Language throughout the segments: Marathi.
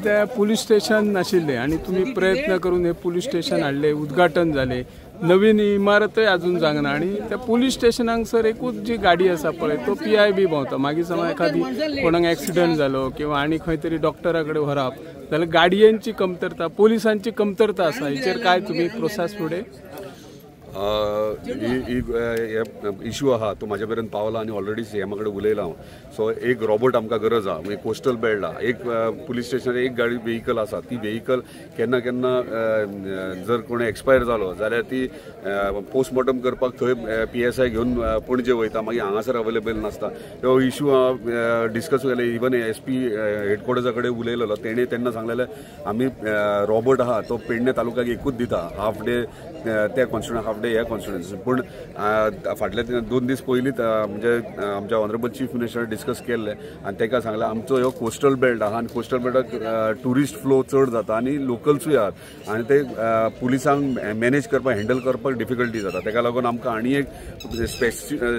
सध्या पोलीस स्टेशन नाशिल्ले आणि तुम्ही प्रयत्न करून हे पोलीस स्टेशन हाडले, उद्घाटन झाले, नवीन इमारतय अजून जागना आणि त्या पोलीस स्टेशनाक सर एकूच जी गाडी आसा पळय तो PIB भोंवता। मागीर समज एखादी कोणाक ॲक्सिडेंट जालो किंवा आनी खंय तरी डॉक्टरा कडेन व्हरप जाल्यार गाडयांची कमतरता, पोलिसांची कमतरता आसा, हेचेर काय तुम्ही प्रोसेस फुडें इश्यू आहा तो म्हाजे पर्यंत पावला आनी ऑलरेडी CM कडेन उलयला हांव। सो एक रोबोट आमकां गरज आहा, म्हणजे कोस्टल बेल्ट आहा, एक पुलीस स्टेशनार एक गाडी व्हेहिकल आसा, ती व्हेहिकल केन्ना केन्ना जर कोणी एक्सपायर जालो जाल्यार ती पोस्टमॉर्टम करपाक थंय PSI घेवन पणजे वयता, मागीर हांगासर अवेलेबल नासता। तो इश्यू हांव डिस्कस केले, इवन SP हेडक्वॉर्टर्सा कडेन उलयलेलो, तेणें तेन्ना सांगलेलें आमी रोबोट आहा तो पेडणे तालुक्याक एकूच दिता, हाफ डे त्या कॉन्स्टिट्युएन्सी हाफ डे ह्या कॉन्स्टिट्युएन्सी। पूण फाटल्या 2 दीस पयलींच म्हणजे आमच्या ऑनरेबल चीफ मिनिस्टर डिस्कस केल्ले आनी ताका सांगलें आमचो ह्यो कोस्टल बेल्ट आहा आनी कोस्टल बेल्टाक टुरिस्ट फ्लो चड जाता आनी लोकल्सूय आहात आनी ते पुलिसांक मॅनेज करपाक हँडल करपाक डिफिकल्टी जाता। ताका लागून आमकां आनी एक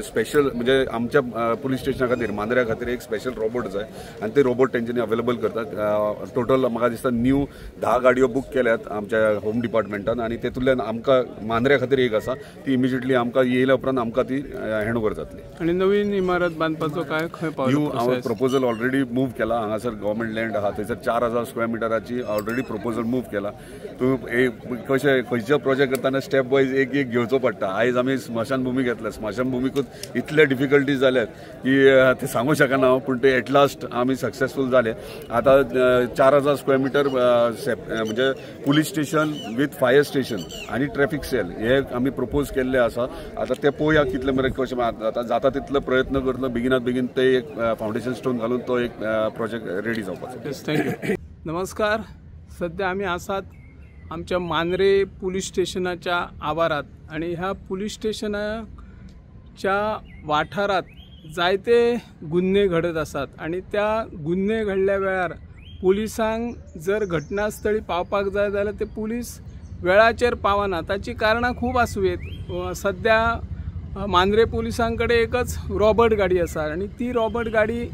स्पेशल म्हणजे आमच्या पुलीस स्टेशना खातीर मांद्र्या खातीर एक स्पेशल रोबोट जाय आनी ते रोबोट तेंच्यांनी अवेलेबल करतात। टोटल म्हाका दिसता न्यू 10 गाडयो बूक केल्यात आमच्या होम डिपार्टमेंटान आनी तेतूंतल्यान आमकां मांद्र्या खातीर एक आसा ती इमिजिएटली आमकां येयल्या उपरांत आमकां ती हँड ओवर जातली। आणि नवीन इमारत बांदपाचो काय खंय पावलो? हांव प्रपोजल ऑलरेडी मूव केला, हांगासर गव्हर्मेंट लँड आहा थंयसर 4000 स्क्वेअर मिटराची ऑलरेडी प्रपोजल मूव केला। तूं कशें खंयचो प्रोजेक्ट करतना स्टेप वायज एक एक घेवचो पडटा। आयज आमी स्मशानभूमी घेतल्या, स्मशानभूमीकूच इतले डिफिकल्टीज जाल्यात की ते सांगूंक शकना हांव, पूण ते एट लास्ट आमी सक्सेसफूल जाले। आतां 4000 स्क्वेअर मिटर म्हणजे police station with fire station आनी ट्रॅफिक सेल हे आमी प्रपोज केल्ले आसा। आतां ते पळोवया कितले मेरेन कशें आतां जाता तितलो प्रयत्न करतलो बेगिनात बेगीन ते एक फावंडेशन स्टोन घालून तो एक प्रोजेक्ट रेडी जावपाचो। थँक्यू। नमस्कार, सध्या आमी आसात आमच्या मांद्रे पोलीस स्टेशनाच्या आवारात आणि ह्या पोलीस स्टेशनाच्या वाठारात जायते गुन्हे घडत असतात आणि त्या गुन्हे घडल्या वेळार पुलिसांक जर घटनास्थळी पावपाक जाय जाल्यार ते पुलीस वेळाचेर पावना। ताची कारणां खूब आसूं येत। सध्या मांद्रे पुलिसांकडे एकच रॉबर्ट गाडी आसा आणि ती रॉबर्ट गाडी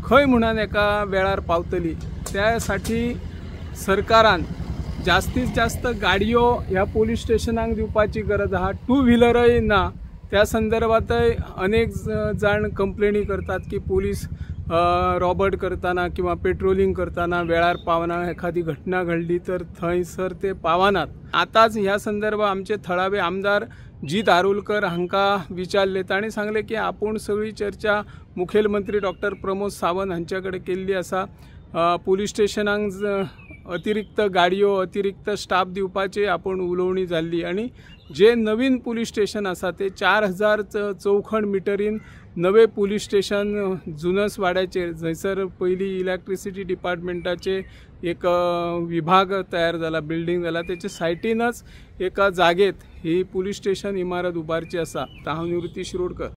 खंय म्हणून एका वेळार पावतली, त्यासाठी सरकारान जास्तीत जास्त गाडयो ह्या पोलीस स्टेशनाक दिवपाची गरज आहा। 2 व्हीलरय ना, त्या संदर्भातय अनेक जण कंप्लेनी करतात की पोलीस रॉबर्ट करताना किंवा पेट्रोलिंग करताना वेळार पावना, एखादी घटना घडली तर थंयसर ते पावनात। आताच ह्या संदर्भात आमचे थळावे आमदार जी दारुलकर हांकां विचारले, ताणी सांगले की आपूण सगळी चर्चा मुखेलमंत्री डॉक्टर प्रमोद सावंत हांच्याकडे केल्ली आसा। पोलीस स्टेशनाक अतिरिक्त गाडयो, अतिरिक्त स्टाफ दिवपाची आपण उलोवणी जाल्ली आणि जे नवीन पोलीस स्टेशन आसा ते 4000 चौखण मिटरीन नवे पोलीस स्टेशन जुनस वाड्याचेर, जंयसर पयली इलेक्ट्रिसिटी डिपार्टमेंटाचे एक विभाग तयार जाला, बिल्डिंग जाला, त्याच्या सायटीनच एका जागेत ही पोलीस स्टेशन इमारत उबारची आसा। हांव निवृत्ती शिरोडकर।